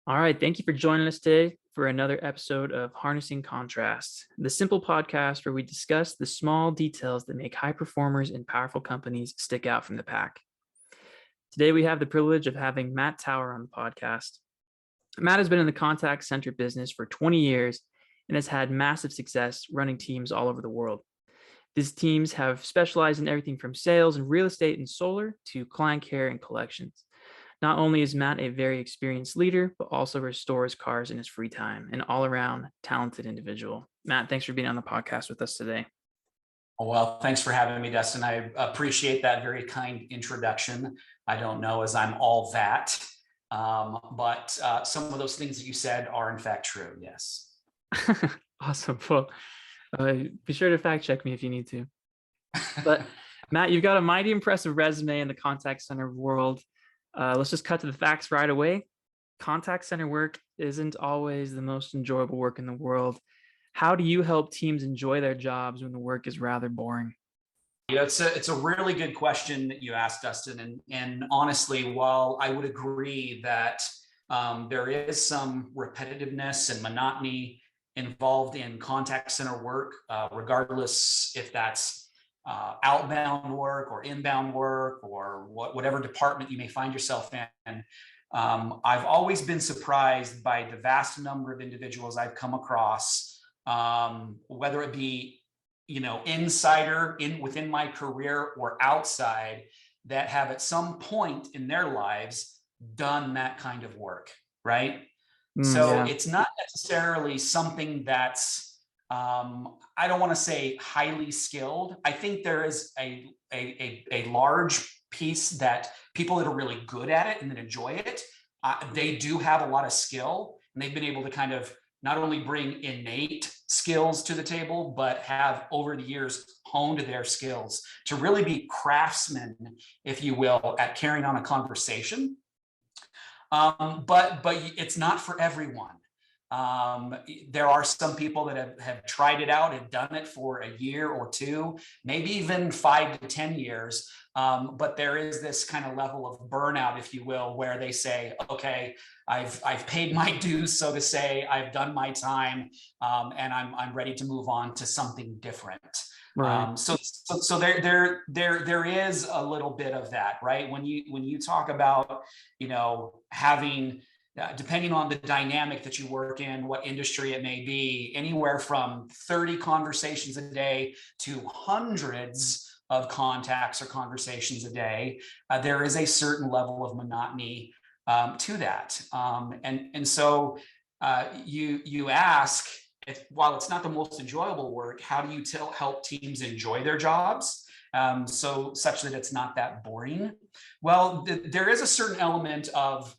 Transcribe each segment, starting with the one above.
All right. Thank you for joining us today for another episode of Harnessing Contrast, the simple podcast where we discuss the small details that make high performers and powerful companies stick out from the pack. Today, we have the privilege of having Matt Tower on the podcast. Matt has been in the contact center business for 20 years and has had massive success running teams all over the world. These teams have specialized in everything from sales and real estate and solar to client care and collections. Not only is Matt a very experienced leader, but also restores cars in his free time, an all around talented individual. Matt, thanks for being on the podcast with us today. Well, thanks for having me, Dustin. I appreciate that very kind introduction. I don't know as I'm all that, but some of those things that you said are in fact true. Yes. Awesome. Well, be sure to fact check me if you need to. But Matt, you've got a mighty impressive resume in the contact center world. Let's just cut to the facts right away. Contact center work isn't always the most enjoyable work in the world. How do you help teams enjoy their jobs when the work is rather boring? It's a really good question that you asked, Dustin. And honestly, while I would agree that there is some repetitiveness and monotony involved in contact center work, regardless if that's outbound work or inbound work or whatever department you may find yourself in. I've always been surprised by the vast number of individuals I've come across, whether it be insider within my career or outside, that have at some point in their lives done that kind of work, right? So Yeah. it's not necessarily something that's I don't want to say highly skilled. I think there is a large piece that people that are really good at it and that enjoy it, they do have a lot of skill, and they've been able to kind of not only bring innate skills to the table, but have over the years honed their skills to really be craftsmen, if you will, at carrying on a conversation. But it's not for everyone. There are some people that have tried it out, have done it for a year or two, maybe even 5 to 10 years. But there is this kind of level of burnout, if you will, where they say, okay, I've paid my dues, so to say, I've done my time, and I'm ready to move on to something different. Right. So there is a little bit of that, right? When you talk about, having, depending on the dynamic that you work in, what industry it may be, anywhere from 30 conversations a day to hundreds of contacts or conversations a day, there is a certain level of monotony to that. So you ask, while it's not the most enjoyable work, how do you help teams enjoy their jobs? So such that it's not that boring? Well, there is a certain element of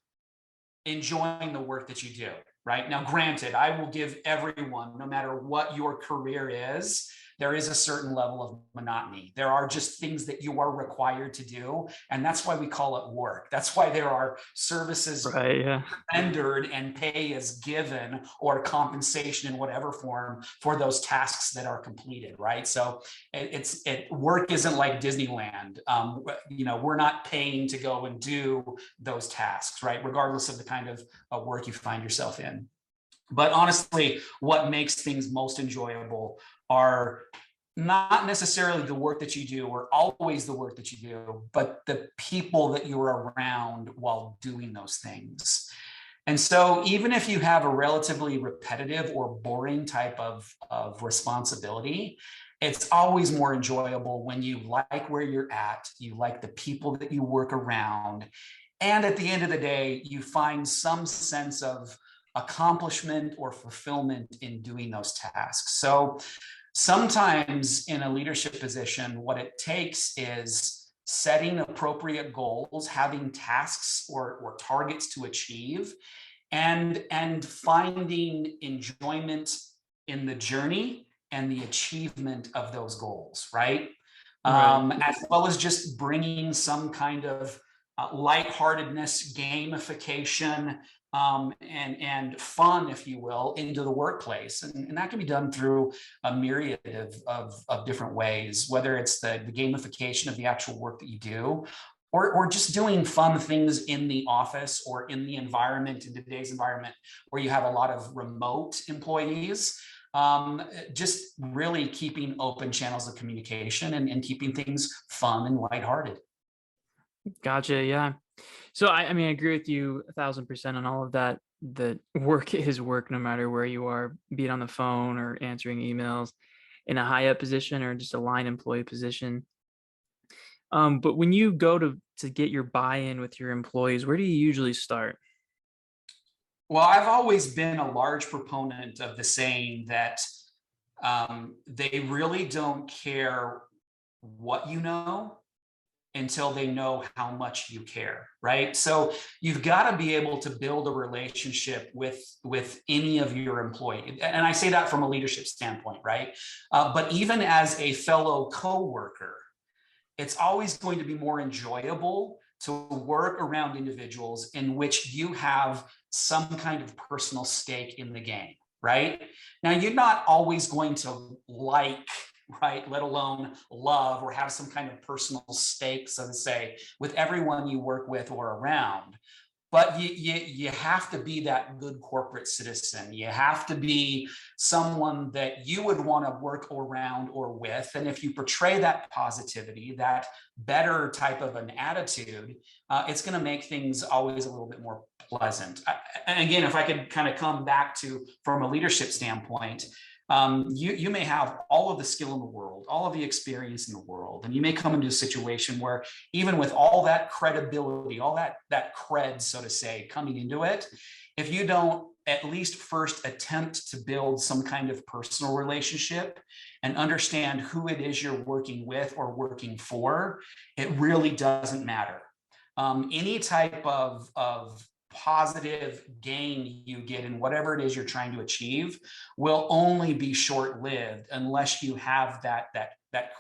enjoying the work that you do, right? Now, granted, I will give everyone, no matter what your career is, there is a certain level of monotony. There are just things that you are required to do. And that's why we call it work. That's why there are services Right. Yeah. rendered and pay is given, or compensation in whatever form, for those tasks that are completed, right? So work isn't like Disneyland. We're not paying to go and do those tasks, right? Regardless of the kind of work you find yourself in. But honestly, what makes things most enjoyable are not necessarily the work that you do or always the work that you do, but the people that you're around while doing those things. And so even if you have a relatively repetitive or boring type of responsibility, it's always more enjoyable when you like where you're at, you like the people that you work around, and at the end of the day, you find some sense of accomplishment or fulfillment in doing those tasks. So sometimes in a leadership position, what it takes is setting appropriate goals, having tasks or targets to achieve, and finding enjoyment in the journey and the achievement of those goals, right? Right. As well as just bringing some kind of lightheartedness, gamification, and fun, if you will, into the workplace. And that can be done through a myriad of different ways, whether it's the gamification of the actual work that you do, or just doing fun things in the office or in the environment, in today's environment where you have a lot of remote employees. Just really keeping open channels of communication and keeping things fun and lighthearted. Gotcha. Yeah. So I mean, I agree with you 1,000% on all of that. That work is work, no matter where you are, be it on the phone or answering emails, in a high up position or just a line employee position. But when you go to get your buy-in with your employees, where do you usually start? Well, I've always been a large proponent of the saying that they really don't care what you know until they know how much you care, right? So you've got to be able to build a relationship with any of your employees, and I say that from a leadership standpoint, right? But even as a fellow coworker, it's always going to be more enjoyable to work around individuals in which you have some kind of personal stake in the game, right? Now, you're not always going to like, right, let alone love or have some kind of personal stake, so to say, with everyone you work with or around. But you have to be that good corporate citizen. You have to be someone that you would want to work around or with. And if you portray that positivity, that better type of an attitude, it's going to make things always a little bit more pleasant. And again, if I could kind of come back to from a leadership standpoint, you may have all of the skill in the world, all of the experience in the world, and you may come into a situation where even with all that credibility, all that cred, so to say, coming into it, if you don't at least first attempt to build some kind of personal relationship and understand who it is you're working with or working for, it really doesn't matter. Any type of positive gain you get in whatever it is you're trying to achieve will only be short-lived unless you have that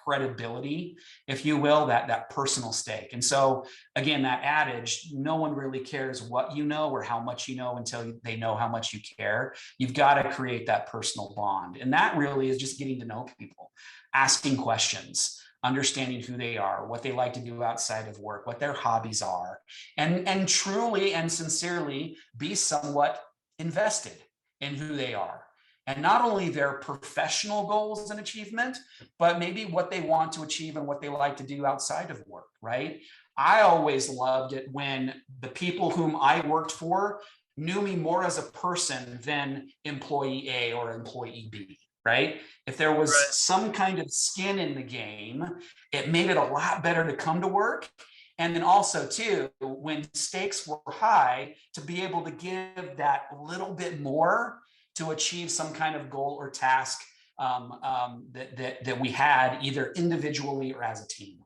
credibility, if you will, that personal stake. And so again, that adage, no one really cares what you know or how much you know until they know how much you care. You've got to create that personal bond. And that really is just getting to know people, asking questions, understanding who they are, what they like to do outside of work, what their hobbies are, and truly and sincerely be somewhat invested in who they are. And not only their professional goals and achievement, but maybe what they want to achieve and what they like to do outside of work, right? I always loved it when the people whom I worked for knew me more as a person than employee A or employee B. Right? If there was Right. some kind of skin in the game, it made it a lot better to come to work. And then also, too, when stakes were high, to be able to give that little bit more to achieve some kind of goal or task that we had either individually or as a team.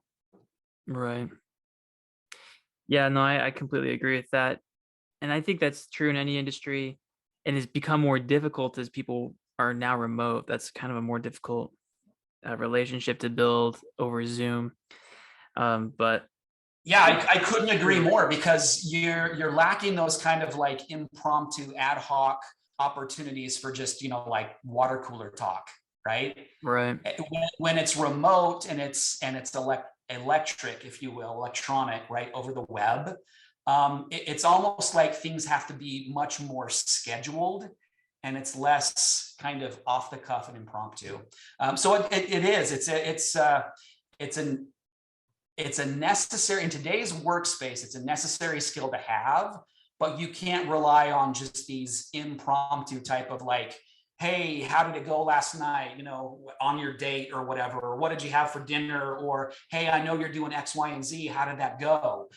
Right. Yeah, no, I completely agree with that. And I think that's true in any industry, and it's become more difficult as people are now remote. That's kind of a more difficult relationship to build over Zoom. But Yeah, I couldn't agree more because you're lacking those kind of like impromptu ad hoc opportunities for just like water cooler talk, right? right, When it's remote and it's electric, if you will, electronic, right, over the web, it's almost like things have to be much more scheduled and it's less kind of off the cuff and impromptu. So it is. It's a necessary in today's workspace. It's a necessary skill to have, but you can't rely on just these impromptu type of like, hey, how did it go last night? On your date or whatever, or what did you have for dinner? Or, hey, I know you're doing X, Y, and Z. How did that go?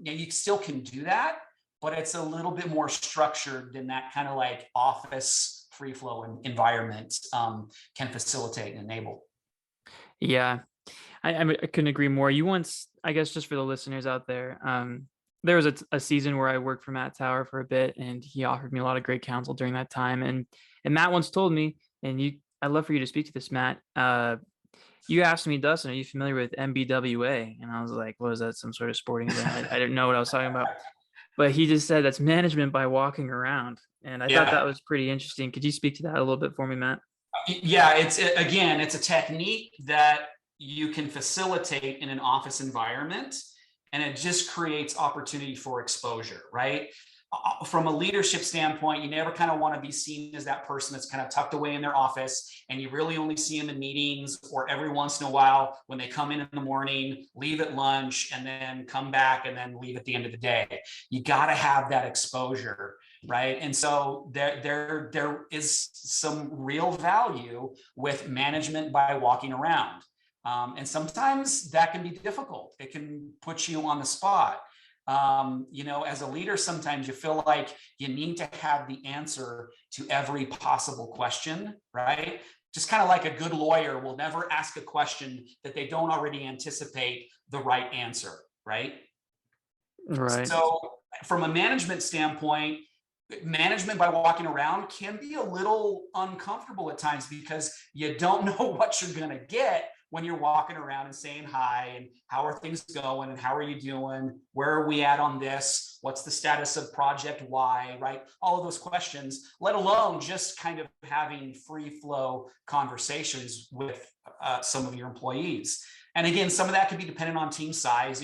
You still can do that, but it's a little bit more structured than that kind of like office free flow environment can facilitate and enable. yeah, I couldn't agree more. You once, I guess, just for the listeners out there, there was a season where I worked for Matt Tower for a bit, and he offered me a lot of great counsel during that time. And Matt once told me, and I'd love for you to speak to this, Matt. You asked me, Dustin, are you familiar with MBWA? And I was like, what is that? Some sort of sporting event? I didn't know what I was talking about. But he just said that's management by walking around. And I thought Yeah. that was pretty interesting. Could you speak to that a little bit for me, Matt? Yeah, again, it's a technique that you can facilitate in an office environment. and it just creates opportunity for exposure, right? From a leadership standpoint, you never kind of want to be seen as that person that's kind of tucked away in their office and you really only see them in meetings or every once in a while when they come in the morning, leave at lunch, and then come back and then leave at the end of the day. You got to have that exposure, right? And so there is some real value with management by walking around. And sometimes that can be difficult. It can put you on the spot. As a leader, sometimes you feel like you need to have the answer to every possible question, right? Just kind of like a good lawyer will never ask a question that they don't already anticipate the right answer, right? Right. So from a management standpoint, management by walking around can be a little uncomfortable at times because you don't know what you're going to get when you're walking around and saying hi and how are things going and how are you doing, where are we at on this, what's the status of project Y, right? All of those questions, let alone just kind of having free flow conversations with some of your employees. And again, some of that could be dependent on team size.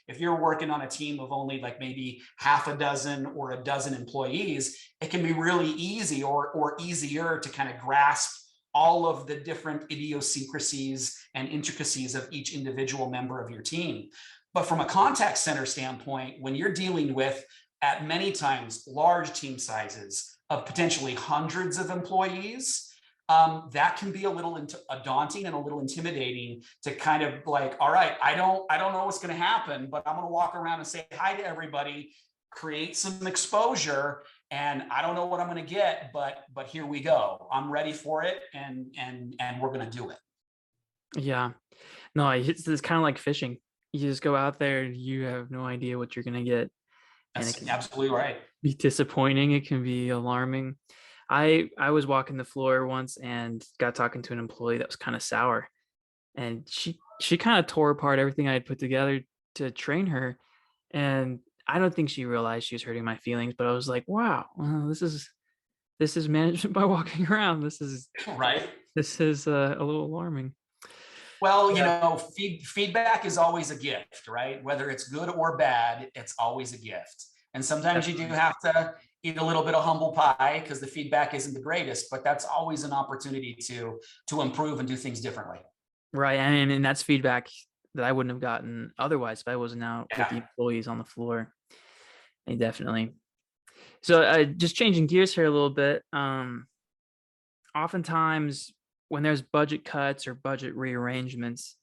If you're working on a team of only like maybe half a dozen or a dozen employees, it can be really easy or easier to kind of grasp all of the different idiosyncrasies and intricacies of each individual member of your team. But from a contact center standpoint, when you're dealing with, at many times, large team sizes of potentially hundreds of employees, that can be a little daunting and a little intimidating to kind of like, all right, I don't know what's going to happen, but I'm going to walk around and say hi to everybody, create some exposure, and I don't know what I'm going to get, but here we go. I'm ready for it, and we're going to do it. Yeah. No, it's kind of like fishing. You just go out there and you have no idea what you're going to get. And it That's can absolutely right. be disappointing. It can be alarming. I was walking the floor once and got talking to an employee that was kind of sour. And she kind of tore apart everything I had put together to train her. And I don't think she realized she was hurting my feelings, but I was like, wow, well, this is management by walking around. Right. This is a little alarming. Well, Yeah. feedback is always a gift, right? Whether it's good or bad, it's always a gift. And sometimes you do Definitely. have to eat a little bit of humble pie because the feedback isn't the greatest, but that's always an opportunity to improve and do things differently. Right. And that's feedback that I wouldn't have gotten otherwise if I wasn't out with the Yeah. employees on the floor. And definitely. So just changing gears here a little bit. Oftentimes when there's budget cuts or budget rearrangements,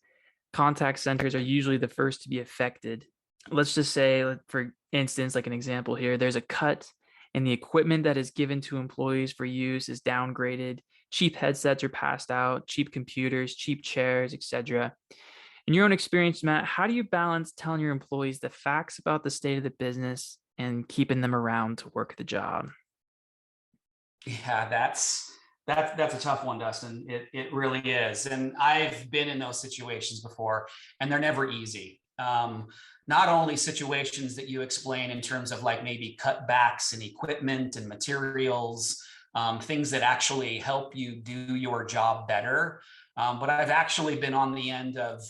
contact centers are usually the first to be affected. Let's just say, for instance, like an example here, there's a cut and the equipment that is given to employees for use is downgraded. Cheap headsets are passed out, cheap computers, cheap chairs, etc. In your own experience, Matt, how do you balance telling your employees the facts about the state of the business and keeping them around to work the job? Yeah, that's a tough one, Dustin. It really is. And I've been in those situations before, and they're never easy. Not only situations that you explain in terms of like maybe cutbacks in equipment and materials, things that actually help you do your job better. But I've actually been on the end of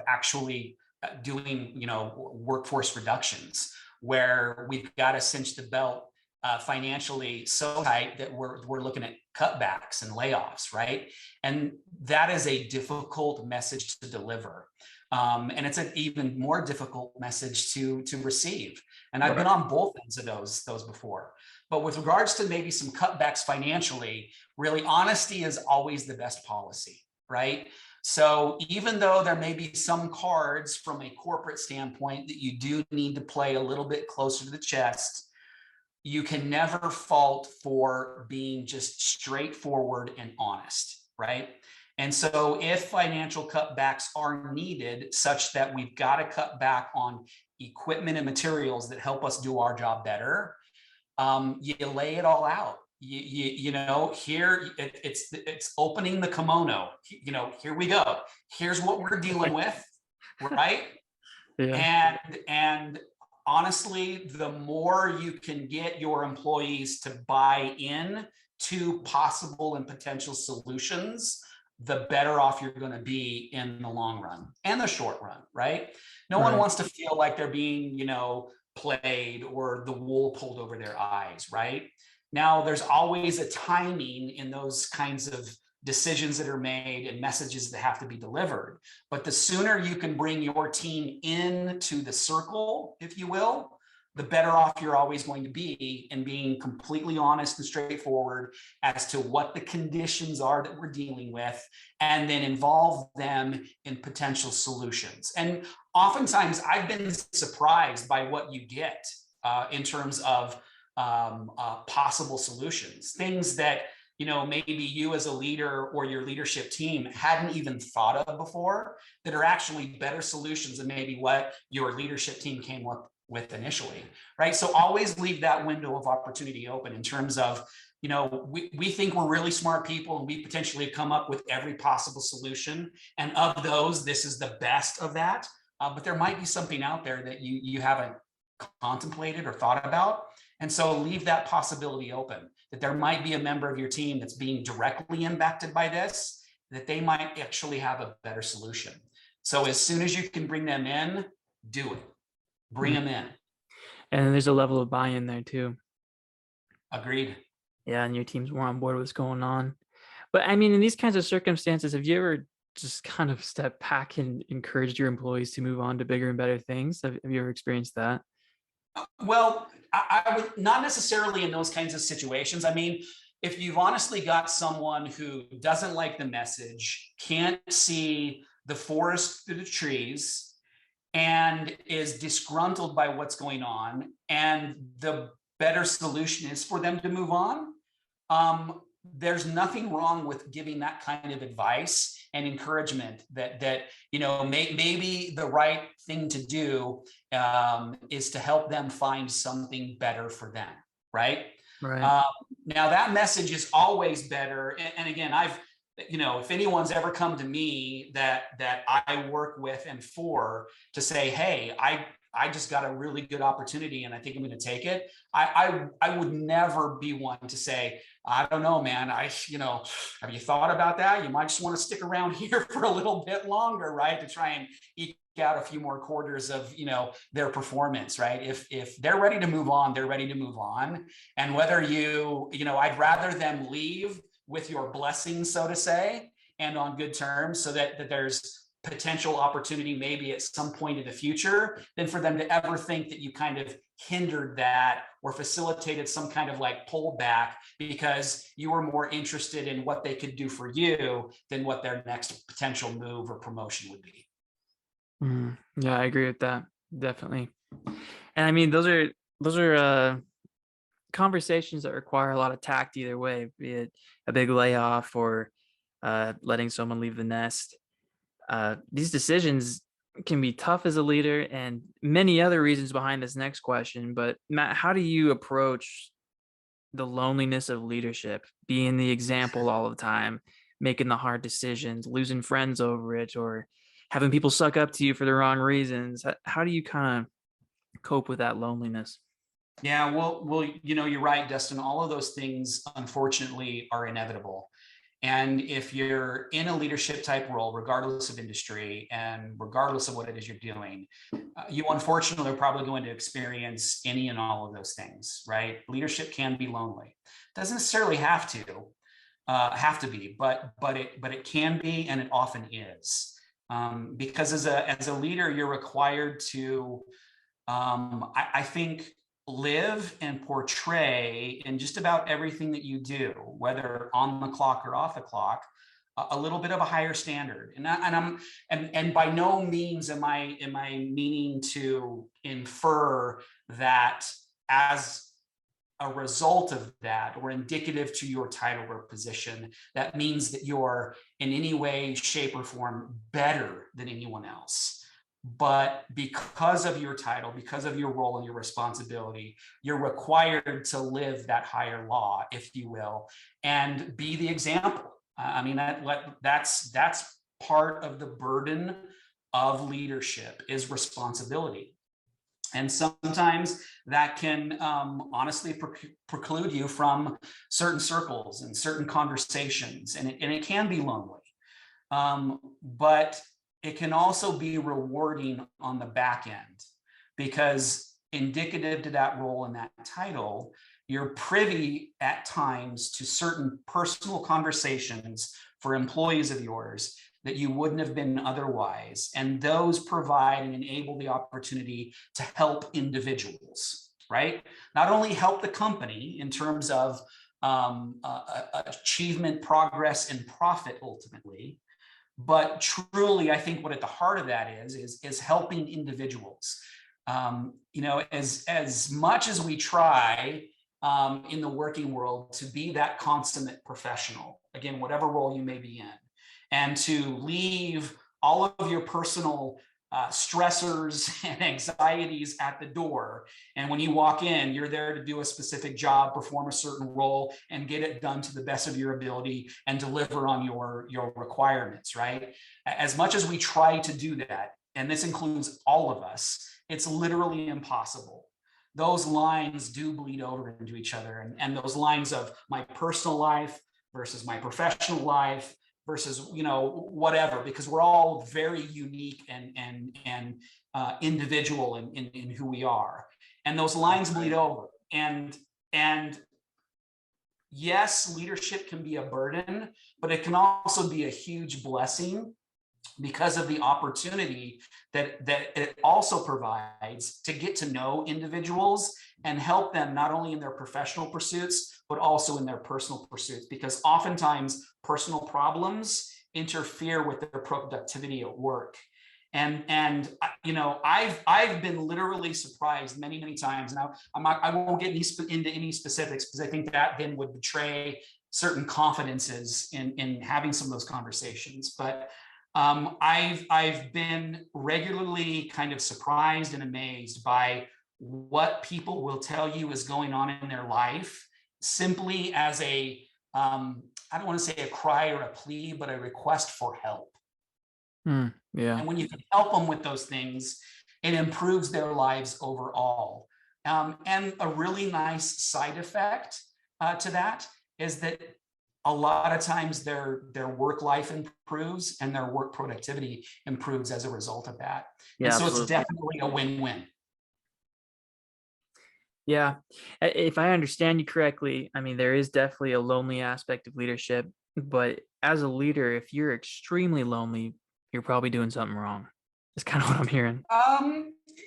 actually doing, workforce reductions where we've got to cinch the belt financially so tight that we're looking at cutbacks and layoffs, right? And that is a difficult message to deliver. And it's an even more difficult message to receive. And I've been Right. on both ends of those before. But with regards to maybe some cutbacks financially, really honesty is always the best policy, right? So even though there may be some cards from a corporate standpoint that you do need to play a little bit closer to the chest, you can never fault for being just straightforward and honest, right? And so if financial cutbacks are needed such that we've got to cut back on equipment and materials that help us do our job better, you lay it all out. Here it's opening the kimono. Here we go. Here's what we're dealing with, right? Yeah. And honestly, the more you can get your employees to buy in to possible and potential solutions, the better off you're going to be in the long run and the short run, right? No one Right. wants to feel like they're being, played or the wool pulled over their eyes, right? Now, there's always a timing in those kinds of decisions that are made and messages that have to be delivered. But the sooner you can bring your team into the circle, if you will, the better off you're always going to be in being completely honest and straightforward as to what the conditions are that we're dealing with, and then involve them in potential solutions. And oftentimes I've been surprised by what you get in terms of possible solutions, things that maybe you as a leader or your leadership team hadn't even thought of before, that are actually better solutions than maybe what your leadership team came up with initially, right? So always leave that window of opportunity open in terms of, we think we're really smart people and we potentially come up with every possible solution. And of those, this is the best of that. But there might be something out there that you haven't contemplated or thought about. And so leave that possibility open, that there might be a member of your team that's being directly impacted by this, that they might actually have a better solution. So as soon as you can bring them in, do it. Bring them in. And there's a level of buy-in there too. Agreed. Yeah, and your team's more on board with what's going on. But I mean, in these kinds of circumstances, have you ever just kind of stepped back and encouraged your employees to move on to bigger and better things? Have you ever experienced that? Well, I would not necessarily in those kinds of situations. I mean, if you've honestly got someone who doesn't like the message, can't see the forest through the trees, and is disgruntled by what's going on, and the better solution is for them to move on, there's nothing wrong with giving that kind of advice and encouragement that maybe the right thing to do is to help them find something better for them, right? Right. Now that message is always better. And again, if anyone's ever come to me that I work with and for, to say, hey, I just got a really good opportunity and I think I'm going to take it, I would never be one to say, I don't know, man, have you thought about that? You might just want to stick around here for a little bit longer, right? To try and eke out a few more quarters of, their performance, right? If they're ready to move on, they're ready to move on. And whether I'd rather them leave with your blessing, so to say, and on good terms, so that there's potential opportunity maybe at some point in the future, than for them to ever think that you kind of hindered that or facilitated some kind of like pullback because you were more interested in what they could do for you than what their next potential move or promotion would be. Yeah, I agree with that. Definitely. And I mean, those are conversations that require a lot of tact either way, be it a big layoff or letting someone leave the nest. These decisions can be tough as a leader, and many other reasons behind this next question. But Matt, how do you approach the loneliness of leadership, being the example all the time, making the hard decisions, losing friends over it, or having people suck up to you for the wrong reasons? How do you kind of cope with that loneliness? Yeah, well, you're right, Dustin. All of those things, unfortunately, are inevitable. And if you're in a leadership type role, regardless of industry and regardless of what it is you're doing, you unfortunately are probably going to experience any and all of those things, right? Leadership can be lonely. Doesn't necessarily have to be, but it can be, and it often is. Because as a leader, you're required to, I think, live and portray in just about everything that you do, whether on the clock or off the clock, a little bit of a higher standard. And by no means am I meaning to infer that as a result of that or indicative to your title or position, that means that you're in any way, shape, or form better than anyone else. But because of your title, because of your role and your responsibility, you're required to live that higher law, if you will, and be the example. I mean, that's part of the burden of leadership, is responsibility. And sometimes that can honestly preclude you from certain circles and certain conversations, and it can be lonely. But it can also be rewarding on the back end, because indicative to that role and that title, you're privy at times to certain personal conversations for employees of yours that you wouldn't have been otherwise. And those provide and enable the opportunity to help individuals, right? Not only help the company in terms of achievement, progress, and profit ultimately, but truly, I think what at the heart of that is helping individuals. As much as we try in the working world to be that consummate professional, again, whatever role you may be in, and to leave all of your personal stressors and anxieties at the door. And when you walk in, you're there to do a specific job, perform a certain role, and get it done to the best of your ability and deliver on your requirements, right? As much as we try to do that, and this includes all of us, it's literally impossible. Those lines do bleed over into each other. And those lines of my personal life versus my professional life versus whatever, because we're all very unique and individual in who we are, and those lines bleed over. And yes, leadership can be a burden, but it can also be a huge blessing because of the opportunity that it also provides to get to know individuals and help them not only in their professional pursuits, but also in their personal pursuits, because oftentimes personal problems interfere with their productivity at work. And I've been literally surprised many times. Now, I won't get into any specifics, because I think that then would betray certain confidences in having some of those conversations. But I've been regularly kind of surprised and amazed by what people will tell you is going on in their life, simply as I don't want to say a cry or a plea, but a request for help. Yeah. And when you can help them with those things, it improves their lives overall. And a really nice side effect to that is that a lot of times their work life improves and their work productivity improves as a result of that. Yeah, And so it's absolutely. definitely a win-win. Yeah. If I understand you correctly, I mean, there is definitely a lonely aspect of leadership, but as a leader, if you're extremely lonely, you're probably doing something wrong. That's kind of what I'm hearing.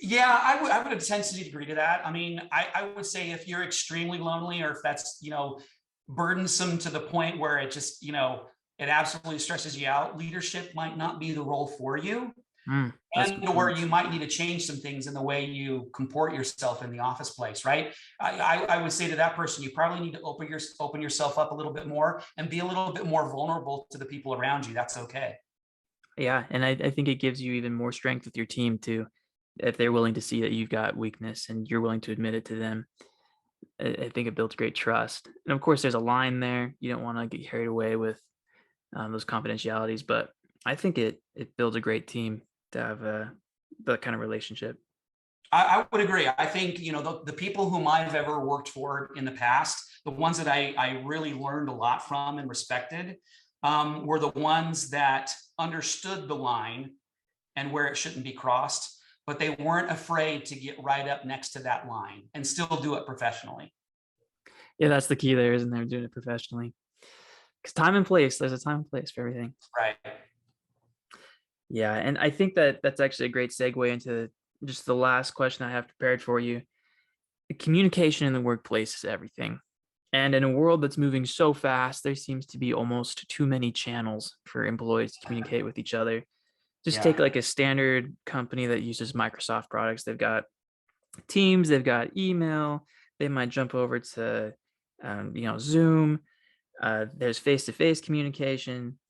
Yeah, I would essentially agree to that. I mean, I would say if you're extremely lonely, or if that's, burdensome to the point where it just, it absolutely stresses you out, leadership might not be the role for you. That's And where you might need to change some things in the way you comport yourself in the office place, right? I would say to that person, you probably need to open yourself up a little bit more and be a little bit more vulnerable to the people around you. That's okay. Yeah, and I think it gives you even more strength with your team too, if they're willing to see that you've got weakness and you're willing to admit it to them. I think it builds great trust. And of course, there's a line there. You don't want to get carried away with those confidentialities, but I think it builds a great team to have that kind of relationship. I would agree. I think, the people whom I've ever worked for in the past, the ones that I really learned a lot from and respected, were the ones that understood the line and where it shouldn't be crossed, but they weren't afraid to get right up next to that line and still do it professionally. Yeah, that's the key there, isn't there? Doing it professionally. Because time and place, there's a time and place for everything. Right. Yeah, and I think that that's actually a great segue into just the last question I have prepared for you. Communication in the workplace is everything. And in a world that's moving so fast, there seems to be almost too many channels for employees to communicate with each other. Just take Yeah. like a standard company that uses Microsoft products. They've got Teams, they've got email, they might jump over to Zoom. There's face-to-face communication,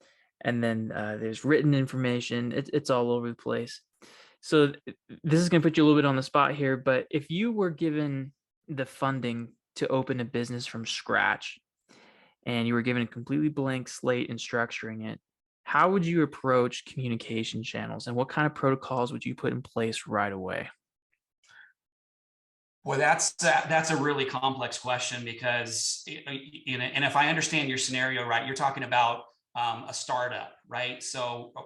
and then there's written information. It's all over the place. So this is going to put you a little bit on the spot here, but if you were given the funding to open a business from scratch and you were given a completely blank slate and structuring it, how would you approach communication channels and what kind of protocols would you put in place right away? Well, that's a really complex question, because and if I understand your scenario right, you're talking about a startup, right? So a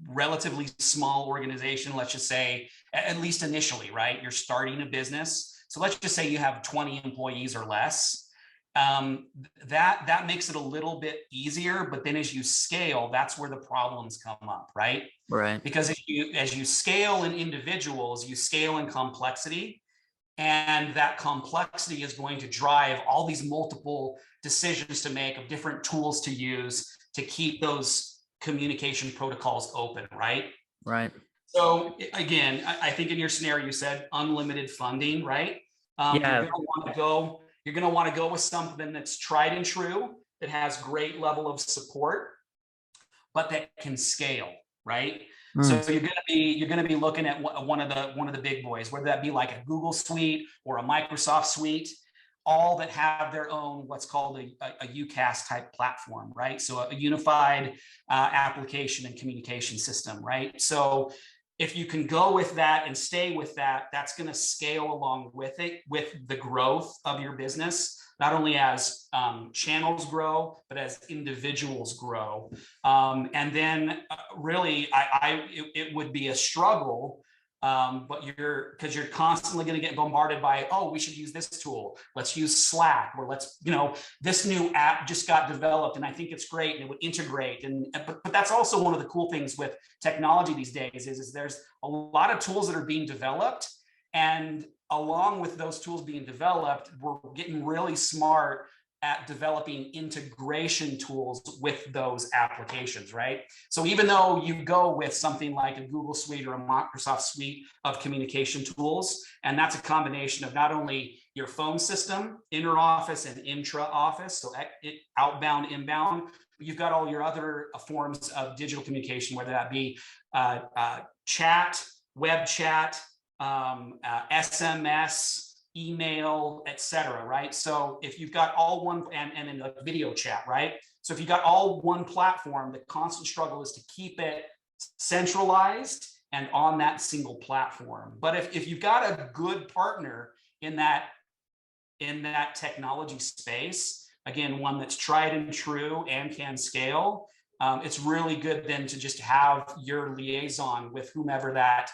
relatively small organization, let's just say, at least initially, right? You're starting a business. So let's just say you have 20 employees or less. That makes it a little bit easier, but then as you scale, that's where the problems come up, right? Right. Because as you scale in individuals, you scale in complexity, and that complexity is going to drive all these multiple decisions to make of different tools to use to keep those communication protocols open, right? Right. So again, I think in your scenario you said unlimited funding, right? You're Yeah. going to want to go. You're going to want to go with something that's tried and true, that has great level of support, but that can scale, right? So Mm. you're going to be looking at one of the big boys, whether that be like a Google suite or a Microsoft suite, all that have their own what's called a UCaaS type platform, right? So a unified application and communication system, right? So if you can go with that and stay with that, that's going to scale along with it, with the growth of your business, not only as channels grow, but as individuals grow. And then really, it would be a struggle, but because you're constantly going to get bombarded by, oh, we should use this tool. Let's use Slack, or this new app just got developed and I think it's great and it would integrate. But that's also one of the cool things with technology these days is there's a lot of tools that are being developed, and along with those tools being developed, we're getting really smart at developing integration tools with those applications, right? So even though you go with something like a Google Suite or a Microsoft Suite of communication tools, and that's a combination of not only your phone system, inter office and intra office, so outbound, inbound, but you've got all your other forms of digital communication, whether that be chat, web chat, SMS, email, etc. Right? So if you've got all one, and in a video chat, right? So if you got all one platform, the constant struggle is to keep it centralized and on that single platform. But if you've got a good partner in that technology space, again, one that's tried and true and can scale, it's really good then to just have your liaison with whomever that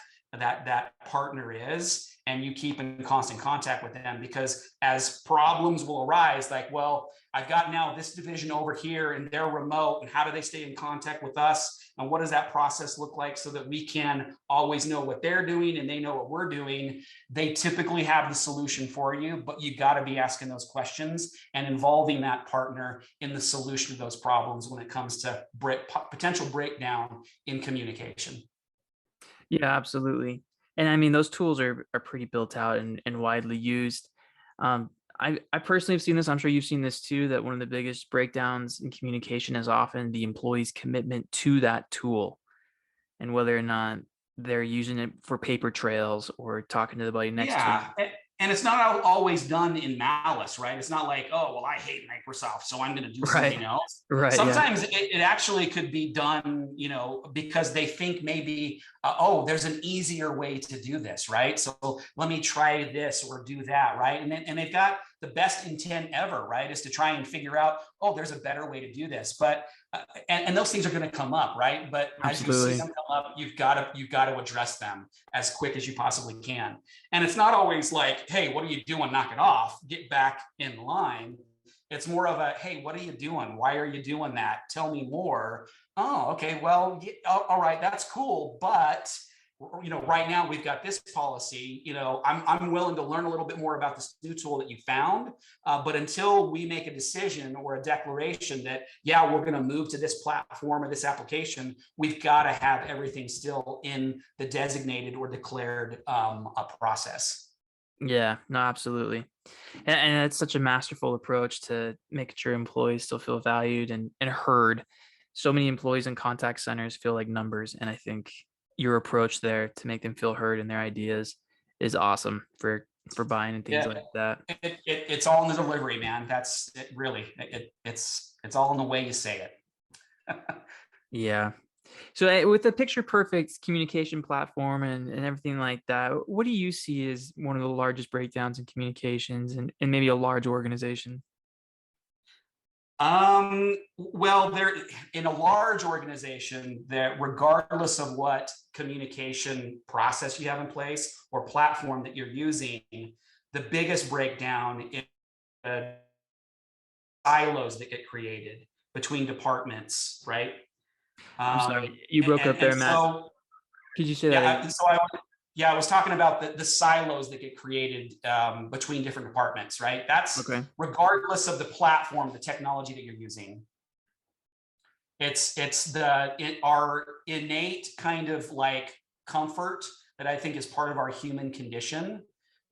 partner is, and you keep in constant contact with them, because as problems will arise, like, well, I've got now this division over here and they're remote, and how do they stay in contact with us, and what does that process look like so that we can always know what they're doing and they know what we're doing. They typically have the solution for you, but you got to be asking those questions and involving that partner in the solution of those problems when it comes to potential breakdown in communication. Yeah, absolutely. And I mean, those tools are pretty built out and widely used. I personally have seen this. I'm sure you've seen this too, that one of the biggest breakdowns in communication is often the employee's commitment to that tool, and whether or not they're using it for paper trails or talking to the buddy next to them. Yeah. And it's not always done in malice, right? It's not like, oh, well, I hate Microsoft, so I'm going to do Right. something else. Right. Yeah. Sometimes it actually could be done, because they think maybe, oh, there's an easier way to do this, right? So let me try this or do that, right? And they've got the best intent ever, right? Is to try and figure out, oh, there's a better way to do this. But and those things are going to come up, right? But as you see Absolutely. them come up, you've got to address them as quick as you possibly can. And it's not always like, hey, what are you doing? Knock it off. Get back in line. It's more of a, hey, what are you doing? Why are you doing that? Tell me more. Oh, okay. Well, all right, that's cool. But right now we've got this policy. I'm willing to learn a little bit more about this new tool that you found. But until we make a decision or a declaration that, yeah, we're going to move to this platform or this application, we've got to have everything still in the designated or declared process. Yeah, no, absolutely. And it's such a masterful approach to making sure employees still feel valued and heard. So many employees in contact centers feel like numbers. And I think your approach there to make them feel heard and their ideas is awesome for buying and things Yeah, like that. it's all in the delivery, man. That's it. Really, it's all in the way you say it. Yeah. So with the picture perfect communication platform and everything like that, what do you see as one of the largest breakdowns in communications and maybe a large organization? Well, there in a large organization that regardless of what communication process you have in place or platform that you're using, the biggest breakdown is the silos that get created between departments, right? I'm sorry, you broke up And there, Matt. so Could you say that yeah, again? so I was talking about the silos that get created between different departments, right? That's Okay. regardless of the platform, the technology that you're using. Our innate kind of like comfort that I think is part of our human condition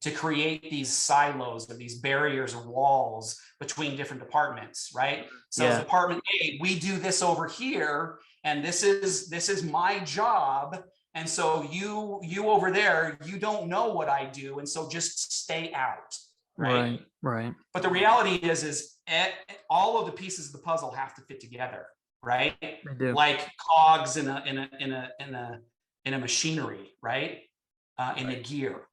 to create these silos or these barriers or walls between different departments, right? So as Yeah. department A, we do this over here, and this is my job. And so you over there, you don't know what I do, and so just stay out, right? Right. Right. But the reality is all of the pieces of the puzzle have to fit together, right? They do. Like cogs in a machinery, right? In a Right. gear.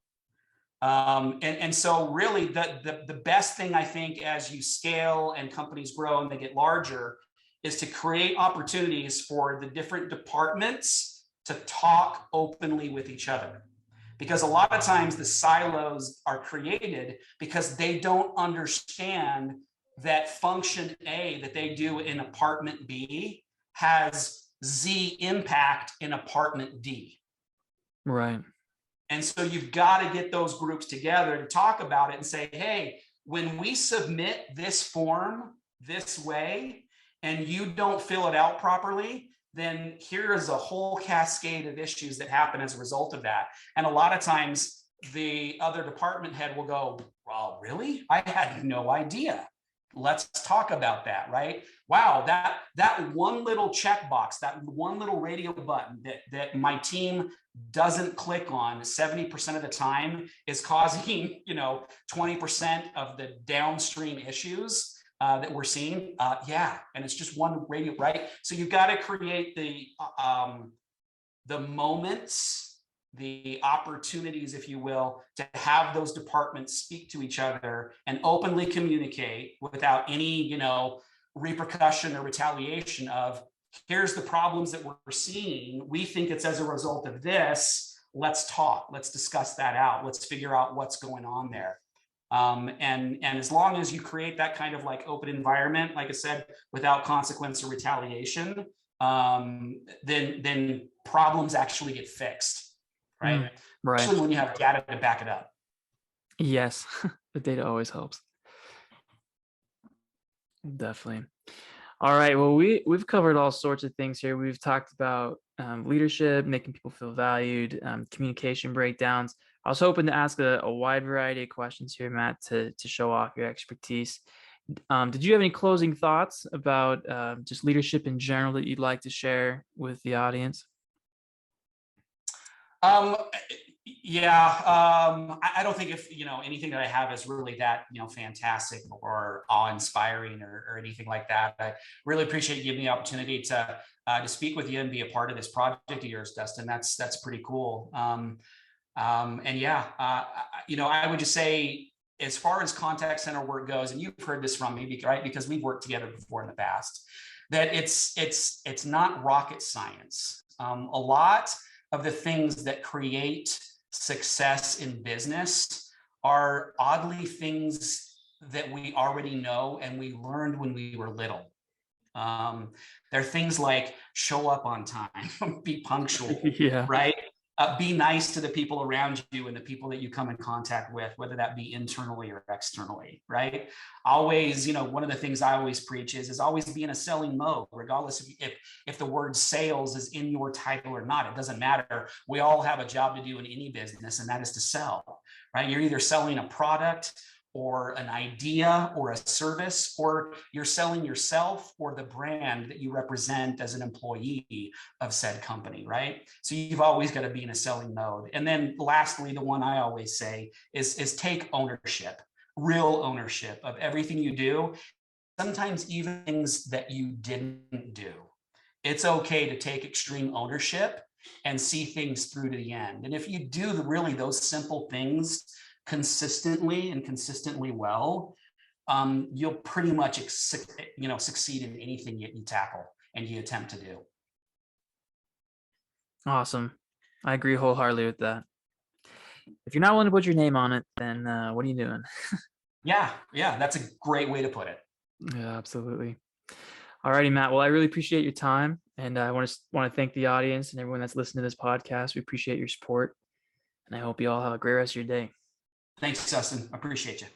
And so really the best thing I think as you scale and companies grow and they get larger is to create opportunities for the different departments to talk openly with each other. Because a lot of times the silos are created because they don't understand that function A that they do in apartment B has Z impact in apartment D. Right. And so you've got to get those groups together to talk about it and say, hey, when we submit this form this way and you don't fill it out properly, then here is a whole cascade of issues that happen as a result of that. And a lot of times the other department head will go, well, really? I had no idea. Let's talk about that, right? Wow, that one little checkbox, that one little radio button that my team doesn't click on 70% of the time is causing 20% of the downstream issues that we're seeing. Yeah, and it's just one radio, right? So you've got to create the moments, the opportunities, if you will, to have those departments speak to each other and openly communicate without any repercussion or retaliation of, here's the problems that we're seeing. We think it's as a result of this. Let's talk. Let's discuss that out. Let's figure out what's going on there. And as long as you create that kind of like open environment, like I said, without consequence or retaliation, then problems actually get fixed, right? Right. Especially when you have data to back it up. Yes. The data always helps. Definitely. All right. Well, we've covered all sorts of things here. We've talked about leadership, making people feel valued, communication breakdowns. I was hoping to ask a wide variety of questions here, Matt, to show off your expertise. Did you have any closing thoughts about just leadership in general that you'd like to share with the audience? Yeah, I don't think if anything that I have is really that fantastic or awe-inspiring or anything like that. I really appreciate you giving me the opportunity to speak with you and be a part of this project of yours, Dustin. That's pretty cool. And yeah, I would just say, as far as contact center work goes, and you've heard this from me, right? Because we've worked together before in the past, that it's not rocket science. A lot of the things that create success in business are oddly things that we already know and we learned when we were little. They're things like show up on time, be punctual, Yeah. right? Be nice to the people around you and the people that you come in contact with, whether that be internally or externally, right? Always, one of the things I always preach is always be in a selling mode, regardless if the word sales is in your title or not. It doesn't matter. We all have a job to do in any business, and that is to sell, right? You're either selling a product or an idea or a service, or you're selling yourself or the brand that you represent as an employee of said company, right? So you've always got to be in a selling mode. And then lastly, the one I always say is take ownership, real ownership of everything you do, sometimes even things that you didn't do. It's okay to take extreme ownership and see things through to the end. And if you do really those simple things consistently and consistently well, you'll pretty much succeed in anything you tackle and you attempt to do. Awesome. I agree wholeheartedly with that. If you're not willing to put your name on it, then what are you doing? Yeah, that's a great way to put it. Yeah, absolutely. All righty, Matt. Well, I really appreciate your time, and I want to thank the audience and everyone that's listening to this podcast. We appreciate your support, and I hope you all have a great rest of your day. Thanks, Justin. Appreciate you.